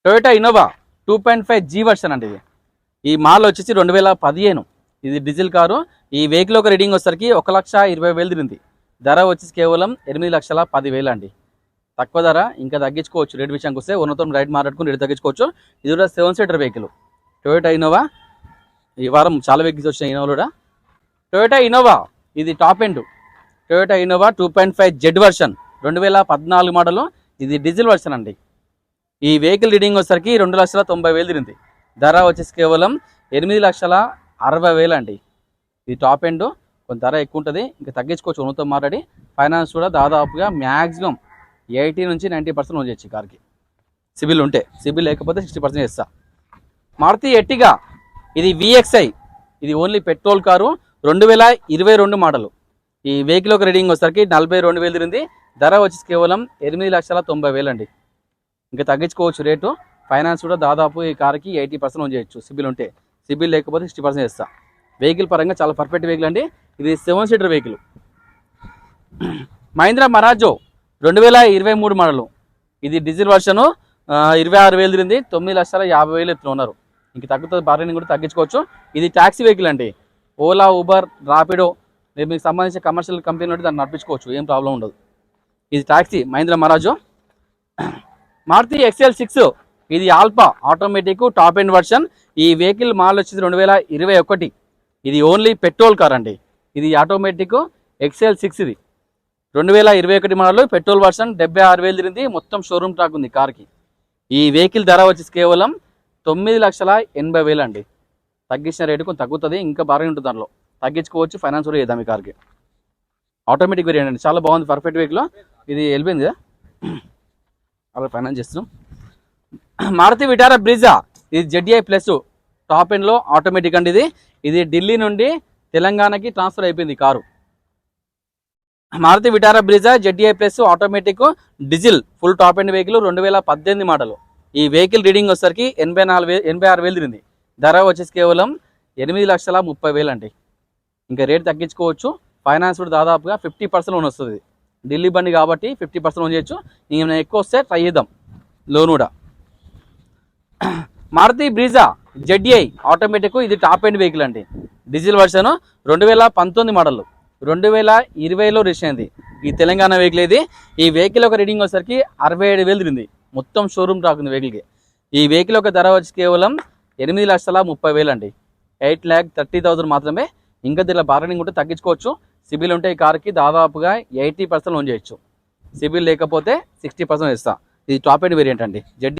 Toyota Innova 2.5 G version అండి ఇది. ఈ మాల్ వచ్చేసి 2015. ఇది డీజిల్ కారు. ఈ వెహికల్ ఒక రీడింగ్ వచ్చేసరికి 1,20,000 తిరిగింది. ధర వచ్చేసి కేవలం 8,10,000 అండి. తక్కువ ధర, ఇంకా తగ్గించుకోవచ్చు. రేట్ విషయానికి వస్తే ఉన్నతో రైట్ మాట్లాడుకుని రేట్ తగ్గించుకోవచ్చు. ఇది కూడా 7 సీటర్ వెహికల్ టొయోటా ఇన్నోవా. ఈ వారం చాలా వెహికల్స్ వచ్చినాయి ఇన్నోవా కూడా. టొయోటా ఇన్నోవా ఇది top end. Toyota Innova 2.5 Z version 2014 model. ఇది డీజిల్ వర్షన్ అండి. ఈ వెహికల్ రీడింగ్ వచ్చేసరికి 2,90,000 తిరిగింది. ధర వచ్చేసి కేవలం 8,60,000 అండి. ఇది టాప్ ఎండ్. కొంత ధర ఎక్కువ ఉంటుంది, ఇంకా తగ్గించుకోవచ్చు. ఉన్నతో మాట్లాడి ఫైనాన్స్ కూడా దాదాపుగా మ్యాక్సిమం 80 నుంచి 90% లోన్ చేయొచ్చు కార్కి, సిబిల్ ఉంటే. సిబిల్ లేకపోతే 60% ఇస్తా. మారుతి ఎర్టిగా ఇది VXI. ఇది ఓన్లీ పెట్రోల్ కారు. 2022 మోడల్. ఈ వెహికల్ ఒక రీడింగ్ వచ్చేసరికి 42,000 తిరిగింది. ధర వచ్చేసి కేవలం 8,90,000 అండి. ఇంకా తగ్గించుకోవచ్చు రేటు. ఫైనాన్స్ కూడా దాదాపు ఈ కార్కి 80% లోన్ చేయొచ్చు సిబిల్ ఉంటే. సిబిల్ లేకపోతే 60% ఇస్తా. వెహికల్ పరంగా చాలా పర్ఫెక్ట్ వెహికల్ అండి. ఇది 7 seater vehicle. Mahindra Marazzo 2023 model. ఇది డీజిల్ వర్షను. 26,000 తిరిగింది. 9,50,000 ఎత్తున ఉన్నారు. ఇంక తగ్గుతుంది, బార్గెనింగ్ కూడా తగ్గించుకోవచ్చు. ఇది ట్యాక్సీ వెహికల్ అండి. ఓలా, ఊబర్, రాపిడో మీకు సంబంధించిన కమర్షియల్ కంపెనీ ఉంటే దాన్ని నడిపించుకోవచ్చు, ఏం ప్రాబ్లం ఉండదు. ఇది taxi Mahindra Marazzo. Maruti XL6 ఇది alpha automatic top end version. ఈ వెహికల్ మాల్ వచ్చేసి 2021. ఇది ఓన్లీ పెట్రోల్ కార్ అండి. ఇది ఆటోమేటిక్ XL6. ఇది 2021 మోడల్ పెట్రోల్ వర్షన్. 76,000 తిరిగింది. మొత్తం షోరూమ్ ట్రాక్ ఉంది కార్కి. ఈ వెహికల్ ధర వచ్చేసి కేవలం 9,80,000 అండి. తగ్గించిన రేటు కొంచెం తగ్గుతుంది, ఇంకా బాగా ఉంటుంది. దానిలో తగ్గించుకోవచ్చు. ఫైనాన్స్ కూడా చేద్దాం ఈ కార్కి. ఆటోమేటిక్ వేరియంట్ అండి, చాలా బాగుంది, పర్ఫెక్ట్ వెహికల్. ఇది వెళ్ళిపోయింది కదా, అలా ఫైనాన్స్ చేస్తున్నాం. మారుతి విటారా బ్రిజా ఇది ZDI ప్లస్ టాప్ ఎండ్లో ఆటోమేటిక్ అండి. ఇది ఢిల్లీ నుండి తెలంగాణకి ట్రాన్స్ఫర్ అయిపోయింది car. Maruti Vitara Brezza ZDI plus automatic diesel full top end vehicle. 2018 model. ఈ వెహికల్ రీడింగ్ వచ్చేసరికి 86,000 తిరిగింది. ధర వచ్చేసి కేవలం 8,30,000 అండి. ఇంకా రేట్ తగ్గించుకోవచ్చు. ఫైనాన్స్ కూడా దాదాపుగా 50% లోన్ వస్తుంది. ఢిల్లీ బండి కాబట్టి 50% లోన్ చేయొచ్చు. ఇంకా ఎక్కువ వస్తే ట్రై చేద్దాం లోన్ కూడా. మారుతి బ్రీజా ZDI ఆటోమేటిక్ ఇది టాప్ ఎండ్ వెహికల్ అండి. Diesel version. 2019 మోడల్. 2020లో రిజిస్టర్ అయింది. ఈ తెలంగాణ వెహికల్ ఇది. ఈ వెహికల్ ఒక రీడింగ్ వచ్చేసరికి 67,000 తిరిగింది. మొత్తం షోరూమ్ రాకుంది వెహికల్కి. ఈ వెహికల్ ఒక ధర వచ్చి కేవలం 8,30,000 అండి. 8,30,000 మాత్రమే. ఇంకా దీనిలో బార్గెనింగ్ ఉంటే తగ్గించుకోవచ్చు. సిబిల్ ఉంటే ఈ కార్కి దాదాపుగా 80% లోన్ చేయొచ్చు. సిబిల్ లేకపోతే 60% ఇస్తా. ఇది టాప్ ఎండ్ వేరియంట్ అండి.